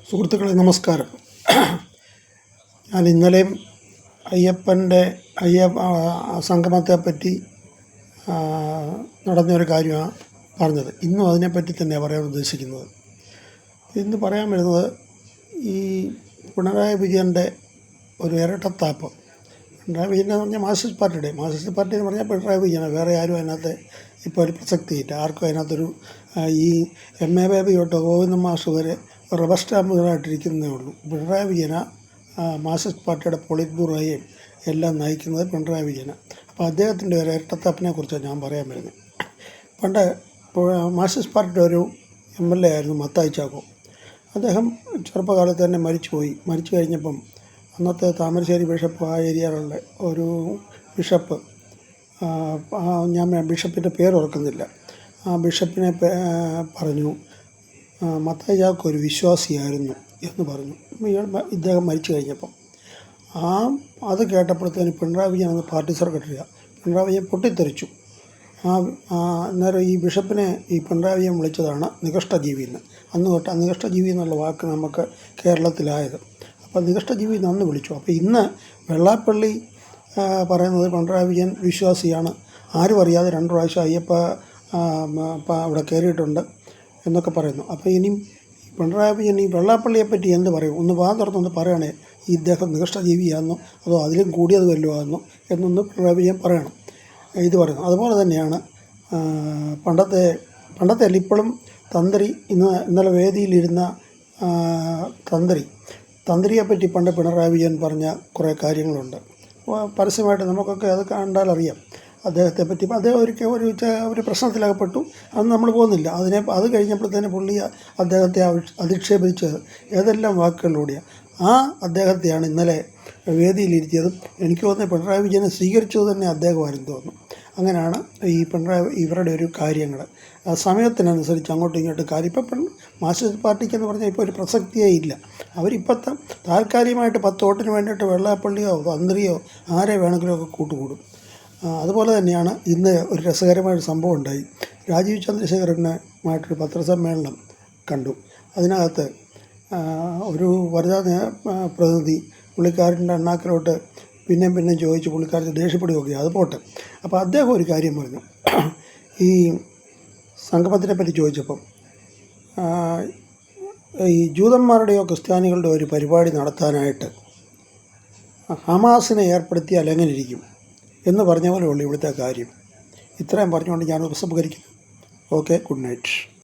സുഹൃത്തുക്കളെ നമസ്കാരം. ഞാൻ ഇന്നലെയും അയ്യപ്പൻ്റെ സംഗമത്തെപ്പറ്റി നടന്നൊരു കാര്യമാണ് പറഞ്ഞത്. ഇന്നും അതിനെപ്പറ്റി തന്നെ പറയാൻ ഉദ്ദേശിക്കുന്നത്. ഇന്ന് പറയാൻ വരുന്നത് ഈ പിണറായി വിജയൻ്റെ ഒരു ഇരട്ടത്താപ്പ്. പിണറായി വിജയൻ എന്ന് പറഞ്ഞാൽ മാർക്സിസ്റ്റ് പാർട്ടി എന്ന് പറഞ്ഞാൽ പിണറായി വിജയനാണ്. വേറെ ആരും അതിനകത്ത് ഇപ്പോൾ ഒരു പ്രസക്തിയില്ല. ആർക്കും അതിനകത്തൊരു ഈ MA ബേബി തൊട്ട് ഗോവിന്ദ മാഷ് വരെ റബ്ബർ സ്റ്റാമ്പുകളായിട്ടിരിക്കുന്നേ ഉള്ളൂ. പിണറായി വിജയന മാർക്സിസ്റ്റ് പാർട്ടിയുടെ പോളിറ്റ് ബ്യൂറോയെയും എല്ലാം നയിക്കുന്നത് പിണറായി വിജയനാണ്. അപ്പോൾ അദ്ദേഹത്തിൻ്റെ ഒരു ഇരട്ടത്താപ്പിനെ കുറിച്ചാണ് ഞാൻ പറയാൻ വരുന്നത്. പണ്ട് മാർക്സിസ്റ്റ് പാർട്ടിയുടെ ഒരു MLA ആയിരുന്നു മത്തായി ചാക്കോ. അദ്ദേഹം ചെറുപ്പകാലത്ത് തന്നെ മരിച്ചു കഴിഞ്ഞപ്പം അന്നത്തെ താമരശ്ശേരി ബിഷപ്പ് ആ ഏരിയയിലുള്ള ഒരു ബിഷപ്പ്, ഞാൻ ബിഷപ്പിൻ്റെ പേര് ഓർക്കുന്നില്ല, ആ ബിഷപ്പിനെ പറഞ്ഞു മത്തായി ചാക്കോ ഒരു വിശ്വാസിയായിരുന്നു എന്ന് പറഞ്ഞു. ഇദ്ദേഹം മരിച്ചു കഴിഞ്ഞപ്പം അത് കേട്ടപ്പോഴത്തേന് പിണറായി വിജയൻ അന്ന് പാർട്ടി സെക്രട്ടറിയാണ്. പിണറായി വിജയൻ പൊട്ടിത്തെറിച്ചു. അന്നേരം ഈ ബിഷപ്പിനെ ഈ പിണറായി വിജയൻ വിളിച്ചതാണ് നികഷ്ടജീവി എന്ന്. അന്ന് തൊട്ട് നികഷ്ടജീവി എന്നുള്ള വാക്ക് നമുക്ക് കേരളത്തിലായത്. അപ്പോൾ നികഷ്ടജീവി എന്ന് അന്ന് വിളിച്ചു. അപ്പോൾ ഇന്ന് വെള്ളാപ്പള്ളി പറയുന്നത് പിണറായി വിജയൻ വിശ്വാസിയാണ്, ആരും അറിയാതെ 2 പ്രാവശ്യം അയ്യപ്പ അവിടെ കയറിയിട്ടുണ്ട് എന്നൊക്കെ പറയുന്നു. അപ്പോൾ ഇനിയും പിണറായി വിജയൻ ഈ വെള്ളാപ്പള്ളിയെപ്പറ്റി എന്ത് പറയും? ഒന്ന് തുറന്നൊന്ന് പറയുകയാണെ ഇദ്ദേഹം നികഷ്ടജീവിയാണെന്നോ അതോ അതിലും കൂടിയത് വല്ലതും ആണെന്നോ എന്നൊന്ന് പിണറായി വിജയൻ പറയണം. ഇത് പറയുന്നു. അതുപോലെ തന്നെയാണ് പണ്ടത്തെ അല്ല, ഇപ്പോഴും തന്ത്രി ഇന്നലെ വേദിയിലിരുന്ന തന്ത്രിയെപ്പറ്റി പണ്ട് പിണറായി വിജയൻ പറഞ്ഞ കുറേ കാര്യങ്ങളുണ്ട്. പരസ്യമായിട്ട് നമുക്കൊക്കെ അത് കണ്ടാലറിയാം അദ്ദേഹത്തെപ്പറ്റി. അദ്ദേഹം ഒരു പ്രശ്നത്തിലകപ്പെട്ടു. അന്ന് നമ്മൾ പോകുന്നില്ല. അത് കഴിഞ്ഞപ്പോഴത്തേന് പുള്ളി അദ്ദേഹത്തെ അധിക്ഷേപിച്ചത് ഏതെല്ലാം വാക്കുകളിലൂടെയാണ്. അദ്ദേഹത്തെയാണ് ഇന്നലെ വേദിയിലിരുത്തിയതും. എനിക്ക് തോന്നുന്നത് പിണറായി വിജയനെ സ്വീകരിച്ചത് തന്നെ അദ്ദേഹമായിരുന്നു തോന്നുന്നു. അങ്ങനെയാണ് ഈ ഇവരുടെ ഒരു കാര്യങ്ങൾ സമയത്തിനനുസരിച്ച് അങ്ങോട്ടും ഇങ്ങോട്ടും കാര്യം. ഇപ്പം മാർക്സിസ്റ്റ് പാർട്ടിക്കെന്ന് പറഞ്ഞാൽ ഇപ്പോൾ ഒരു പ്രസക്തിയേ ഇല്ല. അവരിപ്പോഴത്തെ താൽക്കാലികമായിട്ട് 10 വോട്ടിന് വേണ്ടിയിട്ട് വെള്ളാപ്പള്ളിയോ തന്ത്രിയോ ആരെ വേണമെങ്കിലുമൊക്കെ കൂട്ടുകൂടും. അതുപോലെ തന്നെയാണ് ഇന്ന് ഒരു രസകരമായൊരു സംഭവം ഉണ്ടായി. രാജീവ് ചന്ദ്രശേഖരനുമായിട്ടൊരു പത്രസമ്മേളനം കണ്ടു. അതിനകത്ത് ഒരു വനിതാ പ്രതിനിധി പുള്ളിക്കാരൻ്റെ അണ്ണാക്കിലോട്ട് പിന്നെയും ചോദിച്ച് പുള്ളിക്കാരത്തെ ദേഷ്യപ്പെടുകയൊക്കെ. അത് പോട്ടെ. അപ്പോൾ അദ്ദേഹം ഒരു കാര്യം പറഞ്ഞു. ഈ സംഗമത്തിനെ പറ്റി ചോദിച്ചപ്പം ഈ ജൂതന്മാരുടെയോ ക്രിസ്ത്യാനികളുടെയോ ഒരു പരിപാടി നടത്താനായിട്ട് ഹമാസിനെ ഏർപ്പെടുത്തിയാൽ എങ്ങനെ ഇരിക്കും എന്ന് പറഞ്ഞ പോലെ ഉള്ളൂ ഇവിടുത്തെ കാര്യം. ഇത്രയും പറഞ്ഞുകൊണ്ട് ഞാൻ ഉപസംഹരിക്കുന്നു. Okay, good night.